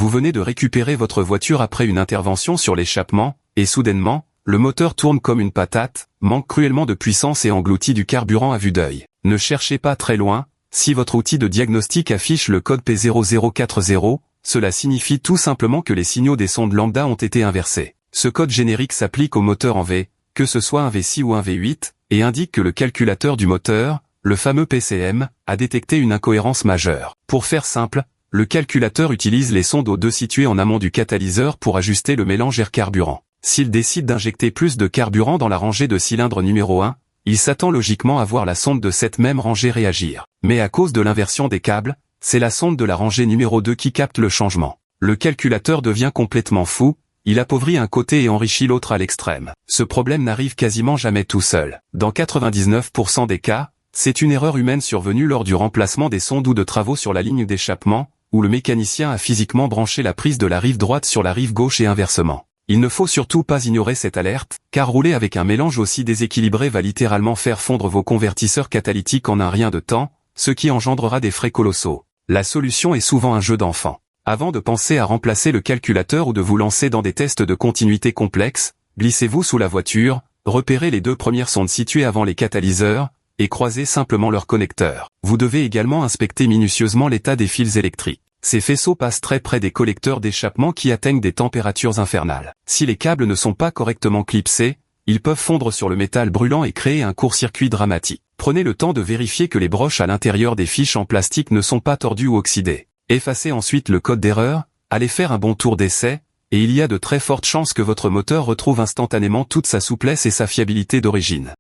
Vous venez de récupérer votre voiture après une intervention sur l'échappement, et soudainement, le moteur tourne comme une patate, manque cruellement de puissance et engloutit du carburant à vue d'œil. Ne cherchez pas très loin, si votre outil de diagnostic affiche le code P0040, cela signifie tout simplement que les signaux des sondes lambda ont été inversés. Ce code générique s'applique au moteur en V, que ce soit un V6 ou un V8, et indique que le calculateur du moteur, le fameux PCM, a détecté une incohérence majeure. Pour faire simple, le calculateur utilise les sondes O2 situées en amont du catalyseur pour ajuster le mélange air-carburant. S'il décide d'injecter plus de carburant dans la rangée de cylindre numéro 1, il s'attend logiquement à voir la sonde de cette même rangée réagir. Mais à cause de l'inversion des câbles, c'est la sonde de la rangée numéro 2 qui capte le changement. Le calculateur devient complètement fou, il appauvrit un côté et enrichit l'autre à l'extrême. Ce problème n'arrive quasiment jamais tout seul. Dans 99% des cas, c'est une erreur humaine survenue lors du remplacement des sondes ou de travaux sur la ligne d'échappement, où le mécanicien a physiquement branché la prise de la rive droite sur la rive gauche et inversement. Il ne faut surtout pas ignorer cette alerte, car rouler avec un mélange aussi déséquilibré va littéralement faire fondre vos convertisseurs catalytiques en un rien de temps, ce qui engendrera des frais colossaux. La solution est souvent un jeu d'enfant. Avant de penser à remplacer le calculateur ou de vous lancer dans des tests de continuité complexes, glissez-vous sous la voiture, repérez les deux premières sondes situées avant les catalyseurs, et croisez simplement leurs connecteurs. Vous devez également inspecter minutieusement l'état des fils électriques. Ces faisceaux passent très près des collecteurs d'échappement qui atteignent des températures infernales. Si les câbles ne sont pas correctement clipsés, ils peuvent fondre sur le métal brûlant et créer un court-circuit dramatique. Prenez le temps de vérifier que les broches à l'intérieur des fiches en plastique ne sont pas tordues ou oxydées. Effacez ensuite le code d'erreur, allez faire un bon tour d'essai, et il y a de très fortes chances que votre moteur retrouve instantanément toute sa souplesse et sa fiabilité d'origine.